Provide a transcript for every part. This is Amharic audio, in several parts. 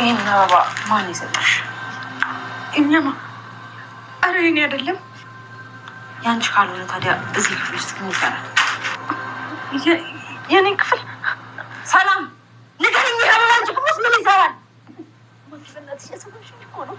ይሄን አበባ ማን ይሰጥሽ? እኛማ አረ እኔ አይደለም። ያንቺ ካልሆነ ታዲያ እዚህ ክፍል ውስጥ ምን ይሰራል? የኔ ክፍል ሰላም ንገሪኝ። አበባ አንቺ ክፍል ውስጥ ምን ይሰራል? በእናትሽ የሰማሽ እኮ ነው።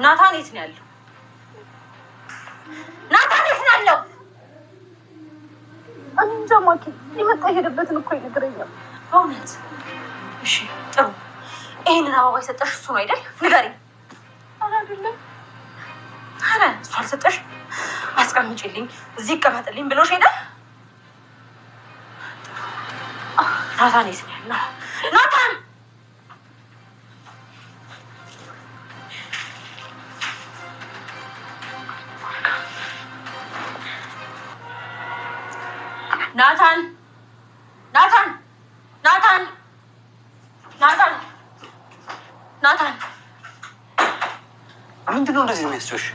ናታን የት ነው ያለው? ናታን የት ነው ያለው? እንጃ ማኪ፣ የመጣ ሄደበትን እኮ ይነግረኛል። በእውነት? እሺ ጥሩ። ይሄንን አበባ የሰጠሽ እሱ ነው አይደል? ንገሪኝ። ኧረ አይደለም። ኧረ እሱ አልሰጠሽ? አስቀምጪልኝ፣ እዚህ ይቀመጥልኝ ብሎሽ ሄደ? ናታን የት ነው ያለው? ናታን! ናታን! ናታን! ናታን! ናታን! ናታን! ምንድን ነው እንደዚህ የሚያስጨውሽ?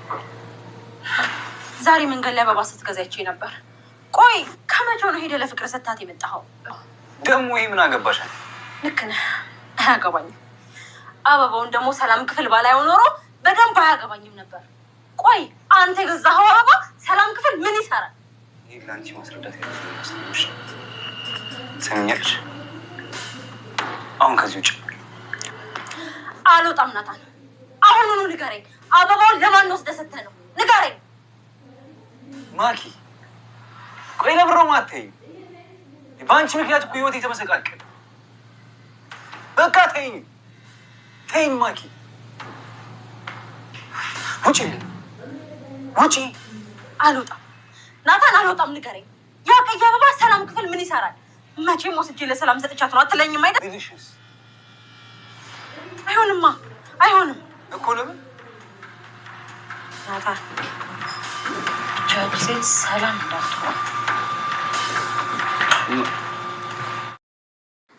ዛሬ መንገድ ላይ አበባ ስትገዛች ነበር። ቆይ ከመቼው ነው ሄደ ለፍቅር ሰታት የመጣኸው? ደግሞ ይሄ ምን አገባሻል? ልክ ነህ፣ አያገባኝም። አበባውን ደግሞ ሰላም ክፍል ባላየው ኖሮ በደንብ አያገባኝም ነበር። ቆይ አንተ የገዛኸው አበባ ሰላም ክፍል ምን ይሰራል? ይህ ለአንቺ ማስረዳት ያለሽ ሰሚኛለሽ? አሁን ከዚህ ውጭ አልወጣም። ናታን አሁኑኑ ንገረኝ፣ አበባውን ለማን ወስደህ ሰተህ ነው? ንገረኝ። ማኪ ቆይ ለብሮ ማተኝ በአንቺ ምክንያት እኮ ህይወት የተመሰቃቀለ። በቃ ተይኝ ተይኝ ማኪ፣ ውጪ ውጪ። አልወጣም ናታን አልወጣም። ንገረኝ፣ ያ ቀይ አበባ ሰላም ክፍል ምን ይሰራል? መቼም ወስጄ ለሰላም ሰጥቻት ነው አትለኝም አይደል? ዲሊሽስ አይሆንማ፣ አይሆንም እኮ። ለምን ናታን ጃጅ ሰላም እንዳትሆን።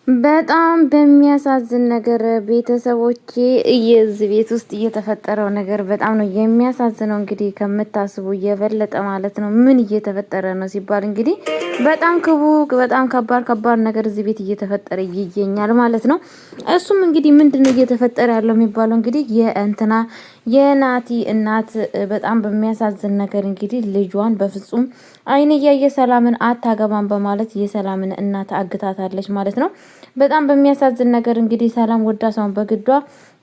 በጣም በሚያሳዝን ነገር ቤተሰቦቼ እዚህ ቤት ውስጥ እየተፈጠረው ነገር በጣም ነው የሚያሳዝነው። እንግዲህ ከምታስቡ እየበለጠ ማለት ነው። ምን እየተፈጠረ ነው ሲባል እንግዲህ በጣም በጣም ከባድ ነገር እዚህ ቤት እየተፈጠረ ይገኛል ማለት ነው። እሱም እንግዲህ ምንድነው እየተፈጠረ ያለው የሚባለው እንግዲህ የናቲ እናት በጣም በሚያሳዝን ነገር እንግዲህ ልጇን በፍጹም አይን እያየ ሰላምን አታገባም በማለት የሰላምን እናት አግታታለች ማለት ነው። በጣም በሚያሳዝን ነገር እንግዲህ ሰላም ወዳ ሰውን በግዷ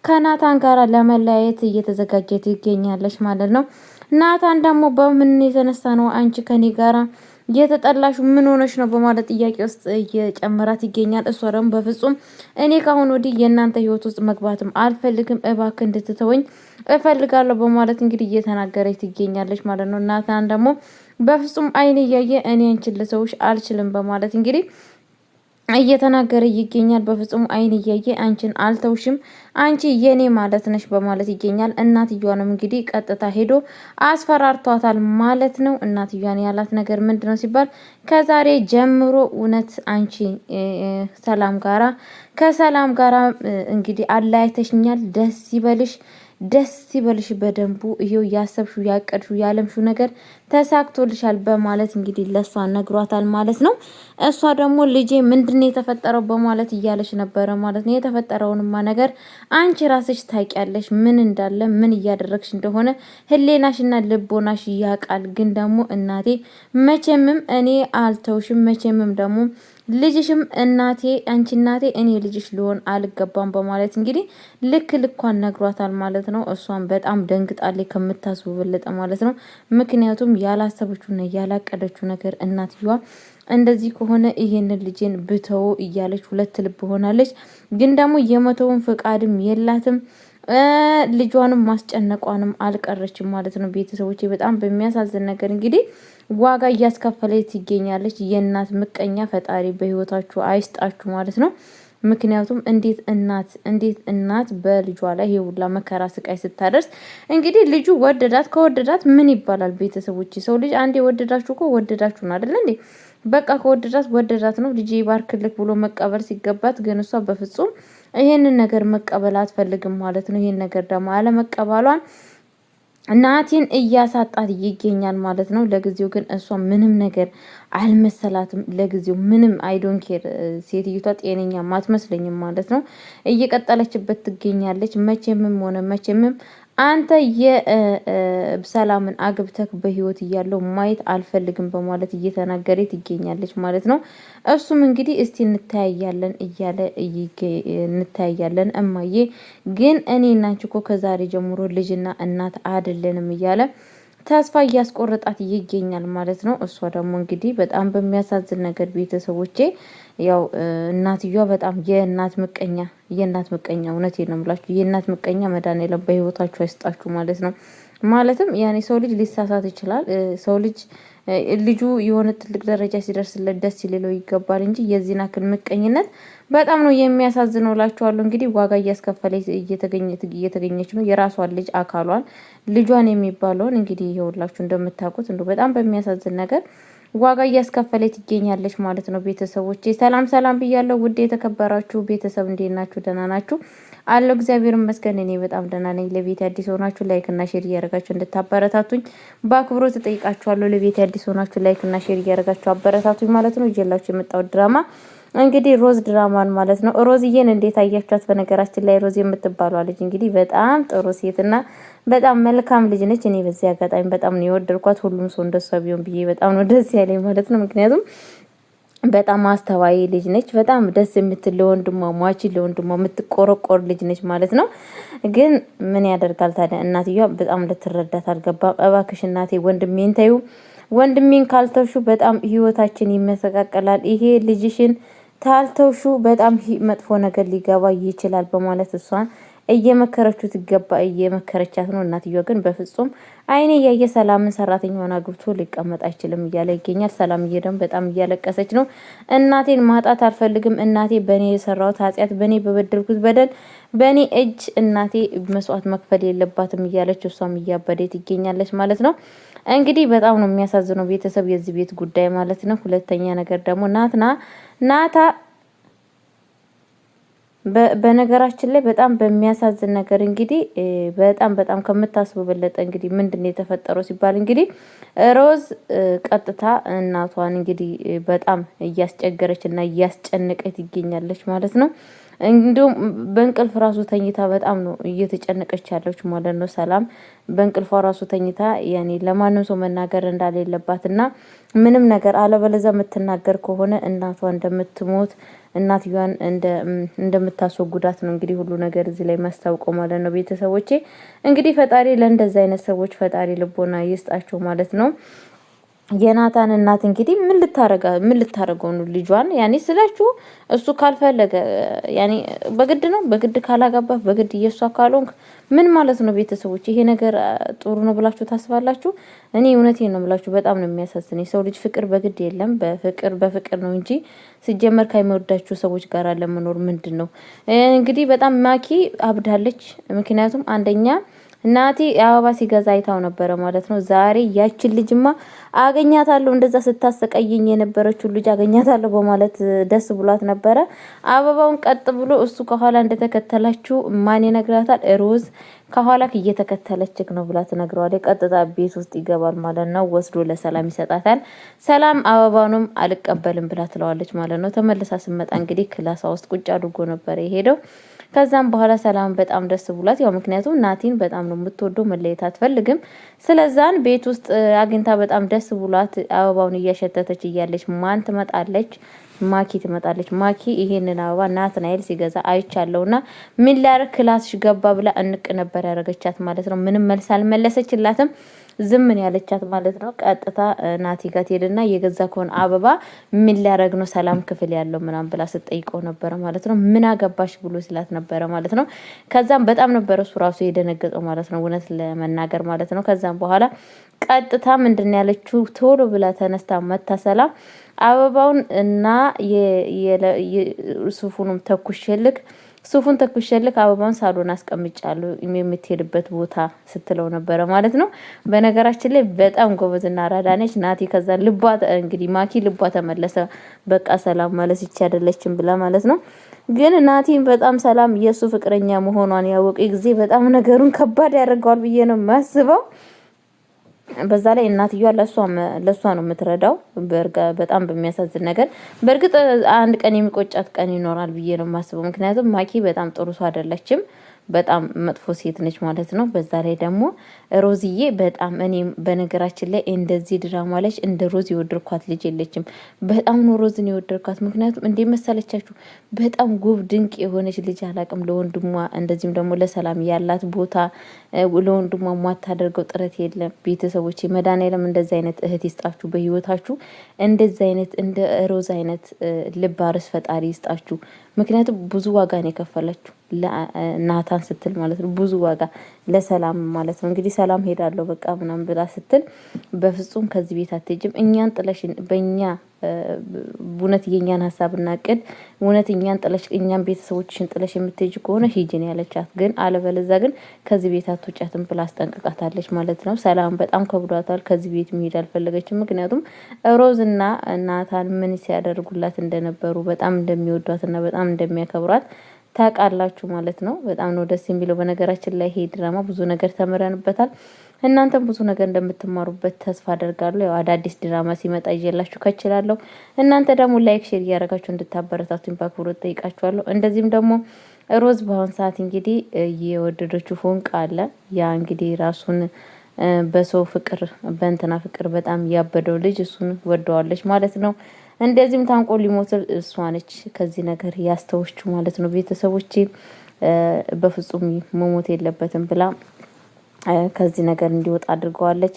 ከናታን ጋር ለመለያየት እየተዘጋጀች ትገኛለች ማለት ነው። ናታን ደግሞ በምን የተነሳ ነው አንቺ ከኔ ጋራ የተጠላሹ ምን ሆነሽ ነው በማለት ጥያቄ ውስጥ እየጨመራት ይገኛል። እሷ ደግሞ በፍጹም እኔ ካሁን ወዲህ የእናንተ ህይወት ውስጥ መግባትም አልፈልግም፣ እባክህ እንድትተወኝ እፈልጋለሁ በማለት እንግዲህ እየተናገረች ትገኛለች ማለት ነው። ናታን ደግሞ በፍጹም አይን እያየ እኔ አንቺን ልተውሽ አልችልም በማለት እንግዲህ እየተናገረ ይገኛል። በፍጹም አይን እያየ አንቺን አልተውሽም፣ አንቺ የኔ ማለት ነሽ በማለት ይገኛል። እናትየዋንም እንግዲህ ቀጥታ ሄዶ አስፈራርቷታል ማለት ነው። እናትየዋን ያላት ነገር ምንድነው ሲባል ከዛሬ ጀምሮ እውነት አንቺ ከሰላም ጋራ እንግዲህ አለያይተሽኛል፣ ደስ ይበልሽ በደንቡ ይሄው ያሰብሹ ያቀድሹ ያለምሹ ነገር ተሳክቶልሻል በማለት እንግዲህ ለሷ ነግሯታል ማለት ነው። እሷ ደግሞ ልጄ ምንድነው የተፈጠረው በማለት እያለች ነበረ ማለት ነው። የተፈጠረውንማ ነገር አንቺ ራስሽ ታውቂያለሽ፣ ምን እንዳለ ምን እያደረግሽ እንደሆነ ህሌናሽና ልቦናሽ ያውቃል። ግን ደግሞ እናቴ መቼምም እኔ አልተውሽም፣ መቼምም ደግሞ ልጅሽም እናቴ አንቺ እናቴ እኔ ልጅሽ ልሆን አልገባም በማለት እንግዲህ ልኳን ነግሯታል ማለት ነው። እሷን በጣም ደንግጣለች ከምታስቡ በለጠ ማለት ነው። ምክንያቱም ያላሰበችውና ያላቀደችው ነገር እናትየዋ እንደዚህ ከሆነ ይሄንን ልጄን ብተው እያለች ሁለት ልብ ሆናለች። ግን ደግሞ የመተውን ፍቃድም የላትም። ልጇንም ማስጨነቋንም አልቀረችም ማለት ነው። ቤተሰቦቼ በጣም በሚያሳዝን ነገር እንግዲህ ዋጋ እያስከፈለች ትገኛለች። የእናት ምቀኛ ፈጣሪ በህይወታችሁ አይስጣችሁ ማለት ነው። ምክንያቱም እንዴት እናት በልጇ ላይ ይሄውላ መከራ ስቃይ ስታደርስ እንግዲህ ልጁ ወደዳት። ከወደዳት ምን ይባላል ቤተሰቦች? ሰው ልጅ አንዴ ወደዳችሁ እኮ ወደዳችሁ ነው አይደል እንዴ? በቃ ከወደዳት ነው። ልጅ ይባርክልክ ብሎ መቀበል ሲገባት ግን እሷ በፍጹም ይሄንን ነገር መቀበል አትፈልግም ማለት ነው። ይሄን ነገር ደግሞ አለመቀበሏን ናቲን እያሳጣት ይገኛል ማለት ነው። ለጊዜው ግን እሷ ምንም ነገር አልመሰላትም። ለጊዜው ምንም አይዶን ኬር ሴትዮቷ ጤነኛ ማትመስለኝም ማለት ነው። እየቀጠለችበት ትገኛለች። መቼምም ሆነ መቼምም አንተ የሰላምን አግብተክ በህይወት እያለው ማየት አልፈልግም በማለት እየተናገረ ትገኛለች ማለት ነው። እሱም እንግዲህ እስቲ እንታያያለን እያለ እንታያያለን እማዬ ግን እኔ እና አንቺ እኮ ከዛሬ ጀምሮ ልጅና እናት አይደለንም እያለ ተስፋ እያስቆረጣት ይገኛል ማለት ነው። እሷ ደግሞ እንግዲህ በጣም በሚያሳዝን ነገር ቤተሰቦቼ ያው እናትየዋ በጣም የእናት ምቀኛ እውነቴን ነው የምላችሁ የእናት ምቀኛ መድኃኒዓለም በህይወታችሁ አይስጣችሁ ማለት ነው። ማለትም ያኔ ሰው ልጅ ሊሳሳት ይችላል። ሰው ልጅ ልጁ የሆነ ትልቅ ደረጃ ሲደርስለት ደስ ሊለው ይገባል እንጂ የዚህን አክል ምቀኝነት በጣም ነው የሚያሳዝነው እላችኋለሁ። እንግዲህ ዋጋ እያስከፈለች እየተገኘች ነው የራሷን ልጅ አካሏን ልጇን የሚባለውን እንግዲህ ይኸውላችሁ እንደምታውቁት እንደው በጣም በሚያሳዝን ነገር ዋጋ እያስከፈለች ትገኛለች ማለት ነው። ቤተሰቦች ሰላም ብያለሁ። ውድ የተከበራችሁ ቤተሰብ እንዴት ናችሁ? ደህና ናችሁ? አለው እግዚአብሔር ይመስገን እኔ በጣም ደህና ነኝ። ለቤት አዲስ ሆናችሁ ላይክ እና ሼር እያደረጋችሁ እንድታበረታቱኝ በአክብሮት እጠይቃችኋለሁ። ለቤት አዲስ ሆናችሁ ላይክ እና ሼር እያደረጋችሁ አበረታቱኝ ማለት ነው። ይዤላችሁ የመጣሁት ድራማ እንግዲህ ሮዝ ድራማን ማለት ነው። ሮዝዬን እንዴት አያችኋት? በነገራችን ላይ ሮዝ የምትባለው ልጅ እንግዲህ በጣም ጥሩ ሴትና በጣም መልካም ልጅ ነች። እኔ በዚህ አጋጣሚ በጣም ነው የወደድኳት። ሁሉም ሰው እንደሷ ቢሆን ብዬ በጣም ነው ደስ ያለኝ ማለት ነው። ምክንያቱም በጣም አስተዋይ ልጅ ነች። በጣም ደስ የምትል ለወንድሟ ሟቺ ለወንድሟ የምትቆረቆር ልጅ ነች ማለት ነው። ግን ምን ያደርጋል ታዲያ እናትየዋ በጣም ልትረዳት አልገባም። እባክሽ እናቴ ወንድሜን ተይው፣ ወንድሜን ካልተውሹ በጣም ህይወታችን ይመሰቃቀላል። ይሄ ልጅሽን ታልተውሹ በጣም መጥፎ ነገር ሊገባ ይችላል በማለት እሷን እየመከረቻት ነው። እናትየዋ ግን በፍጹም አይኔ ያየ ሰላምን ሰራተኛዋን አግብቶ ሊቀመጥ አይችልም እያለ ይገኛል። ሰላምዬ ደግሞ በጣም እያለቀሰች ነው። እናቴን ማጣት አልፈልግም። እናቴ በእኔ የሰራሁት ኃጢአት፣ በእኔ በበደልኩት በደል በእኔ እጅ እናቴ መስዋዕት መክፈል የለባትም እያለች እሷም እያበደች ትገኛለች ማለት ነው። እንግዲህ በጣም ነው የሚያሳዝነው ቤተሰብ የዚህ ቤት ጉዳይ ማለት ነው። ሁለተኛ ነገር ደግሞ ናታ በነገራችን ላይ በጣም በሚያሳዝን ነገር እንግዲህ በጣም ከምታስቡ በለጠ እንግዲህ ምንድነው የተፈጠረው ሲባል እንግዲህ ሮዝ ቀጥታ እናቷን እንግዲህ በጣም እያስቸገረች እና እያስጨነቀች ትገኛለች ማለት ነው። እንዲሁም በእንቅልፍ ራሱ ተኝታ በጣም ነው እየተጨነቀች ያለች ማለት ነው። ሰላም በእንቅልፏ ራሱ ተኝታ ያኔ ለማንም ሰው መናገር እንዳሌለባትና ምንም ነገር አለበለዚያ የምትናገር ከሆነ እናቷ እንደምትሞት እናትየዋን እንደምታስወጉዳት ነው እንግዲህ ሁሉ ነገር እዚህ ላይ ማስታውቀው ማለት ነው። ቤተሰቦቼ እንግዲህ ፈጣሪ ለእንደዚህ አይነት ሰዎች ፈጣሪ ልቦና ይስጣቸው ማለት ነው። የናታን እናት እንግዲህ ምን ልታረገው ነው ልጇን? ያኔ ስላችሁ እሱ ካልፈለገ ያኔ በግድ ነው በግድ ካላጋባ በግድ እየሷ ካልሆንክ ምን ማለት ነው? ቤተሰቦች ይሄ ነገር ጥሩ ነው ብላችሁ ታስባላችሁ? እኔ እውነቴን ነው ብላችሁ በጣም ነው የሚያሳዝነኝ። ሰው ልጅ ፍቅር በግድ የለም በፍቅር ነው እንጂ ሲጀመር ከሚወዳችሁ ሰዎች ጋር ለመኖር ምንድን ነው እንግዲህ በጣም ማኪ አብዳለች። ምክንያቱም አንደኛ እናቴ አበባ ሲገዛ አይታው ነበረ ማለት ነው። ዛሬ ያችን ልጅማ አገኛታለሁ እንደዛ ስታሰቀየኝ የነበረችው ልጅ አገኛታለሁ በማለት ደስ ብሏት ነበረ። አበባውን ቀጥ ብሎ እሱ ከኋላ እንደተከተላችሁ ማን ይነግራታል? ሮዝ ከኋላ እየተከተለችክ ነው ብላ ትነግረዋለች። ቀጥታ ቤት ውስጥ ይገባል ማለት ነው። ወስዶ ለሰላም ይሰጣታል። ሰላም አበባውንም አልቀበልም ብላ ትለዋለች ማለት ነው። ተመልሳ ስመጣ እንግዲህ ክላሷ ውስጥ ቁጭ አድርጎ ነበር የሄደው። ከዛም በኋላ ሰላም በጣም ደስ ብሏት ያው ምክንያቱም ናቲን በጣም ነው የምትወደው መለየት አትፈልግም። ስለዛን ቤት ውስጥ አግኝታ በጣም ደስ ብሏት አበባውን እያሸተተች እያለች ማን ትመጣለች? ማኪ ትመጣለች። ማኪ ይሄንን አበባ ናትናኤል ሲገዛ አይቻለውና ምን ላድርግ ክላስሽ ገባ ብላ እንቅ ነበር ያደረገቻት ማለት ነው። ምንም መልስ አልመለሰችላትም። ዝምን ያለቻት ማለት ነው። ቀጥታ ናቲ ጋር ሄደና የገዛ ከሆነ አበባ ምን ሊያረግ ነው ሰላም ክፍል ያለው ምናምን ብላ ስትጠይቀው ነበር ማለት ነው። ምን አገባሽ ብሎ ስላት ነበረ ማለት ነው። ከዛም በጣም ነበር እሱ ራሱ የደነገጠው ማለት ነው፣ እውነት ለመናገር ማለት ነው። ከዛም በኋላ ቀጥታ ምንድን ያለችው ቶሎ ብላ ተነስታ መታ ሰላም አበባውን እና የሱፉንም ተኩሽልክ ሱፉን ተኩሸልክ አበባውን ሳሎን አስቀምጫለሁ የምትሄድበት ቦታ ስትለው ነበረ ማለት ነው። በነገራችን ላይ በጣም ጎበዝና አራዳ ነች ናቲ። ከዛ ልቧ እንግዲህ ማኪ ልቧ ተመለሰ። በቃ ሰላም ማለት ይቻ አይደለችም ብላ ማለት ነው። ግን ናቲን በጣም ሰላም የሱ ፍቅረኛ መሆኗን ያወቀ ጊዜ በጣም ነገሩን ከባድ ያደርገዋል ብዬ ነው የማስበው። በዛ ላይ እናትየዋ ለሷ ነው የምትረዳው። በጣም በሚያሳዝን ነገር በእርግጥ አንድ ቀን የሚቆጫት ቀን ይኖራል ብዬ ነው የማስበው። ምክንያቱም ማኪ በጣም ጥሩ ሰው አይደለችም። በጣም መጥፎ ሴት ነች ማለት ነው። በዛ ላይ ደግሞ ሮዝዬ በጣም እኔ በነገራችን ላይ እንደዚህ ድራማ ላይ እንደ ሮዝ የወደድኳት ልጅ የለችም። በጣም ነው ሮዝን የወደድኳት። ምክንያቱም እንዴ መሰለቻችሁ በጣም ጉብ ድንቅ የሆነች ልጅ አላቅም። ለወንድሟ እንደዚህም ደግሞ ለሰላም ያላት ቦታ ለወንድሟ ማታደርገው ጥረት የለም። ቤተሰቦች መድኃኒዓለም እንደዚህ አይነት እህት ይስጣችሁ በህይወታችሁ። እንደዚህ አይነት እንደ ሮዝ አይነት ልብ አርስ ፈጣሪ ይስጣችሁ። ምክንያቱም ብዙ ዋጋ ነው የከፈለችው ለናታን ስትል ማለት ነው። ብዙ ዋጋ ለሰላም ማለት ነው። እንግዲህ ሰላም ሄዳለሁ በቃ ምናምን ብላ ስትል በፍጹም ከዚህ ቤት አትሄጂም፣ እኛን ጥለሽ በእኛ እውነት የኛን ሀሳብና እቅድ እውነት እኛን ጥለሽ እኛን ቤተሰቦችሽን ጥለሽ የምትሄጂ ከሆነ ሂጂን ያለቻት፣ ግን አለበለዛ ግን ከዚህ ቤት አትወጫትም ብላ አስጠንቅቃታለች ማለት ነው። ሰላም በጣም ከብዷታል። ከዚህ ቤት መሄድ አልፈለገችም። ምክንያቱም ሮዝና ናታን ምን ሲያደርጉላት እንደነበሩ በጣም እንደሚወዷትና በጣም እንደሚያከብሯት ታውቃላችሁ ማለት ነው። በጣም ነው ደስ የሚለው። በነገራችን ላይ ይሄ ድራማ ብዙ ነገር ተምረንበታል። እናንተም ብዙ ነገር እንደምትማሩበት ተስፋ አደርጋለሁ። ያው አዳዲስ ድራማ ሲመጣ ይዤላችሁ ከችላለሁ። እናንተ ደግሞ ላይክ፣ ሼር እያደረጋችሁ እንድታበረታቱኝ በአክብሮት ጠይቃችኋለሁ። እንደዚህም ደግሞ ሮዝ በአሁን ሰዓት እንግዲህ የወደደችው ፎንቃ አለ። ያ እንግዲህ ራሱን በሰው ፍቅር በእንትና ፍቅር በጣም ያበደው ልጅ እሱን ወደዋለች ማለት ነው። እንደዚህም ታንቆ ሊሞት እሷ ነች ከዚህ ነገር ያስተወችው ማለት ነው። ቤተሰቦቼ በፍጹም መሞት የለበትም ብላ ከዚህ ነገር እንዲወጣ አድርገዋለች።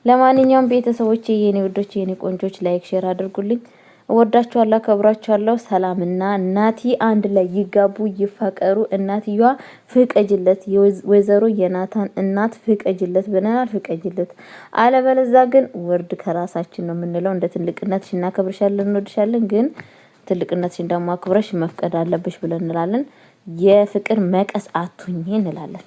ለማንኛውም ቤተሰቦቼ የኔ ወዶች የኔ ቆንጆች ላይክ ሼር አድርጉልኝ። ወዳችኋለሁ፣ አከብራችኋለሁ። ሰላምና ናቲ አንድ ላይ ይጋቡ፣ ይፋቀሩ። እናትየዋ ፍቀጅለት፣ ወይዘሮ የናታን እናት ፍቀጅለት ብለናል፣ ፍቀጅለት። አለበለዛ ግን ወርድ ከራሳችን ነው የምንለው። እንደ ትልቅነትሽ እናከብርሻለን፣ እንወድሻለን፣ ግን ትልቅነትሽን ደግሞ አክብረሽ መፍቀድ አለብሽ ብለን እንላለን። የፍቅር መቀስ አቱኝ እንላለን።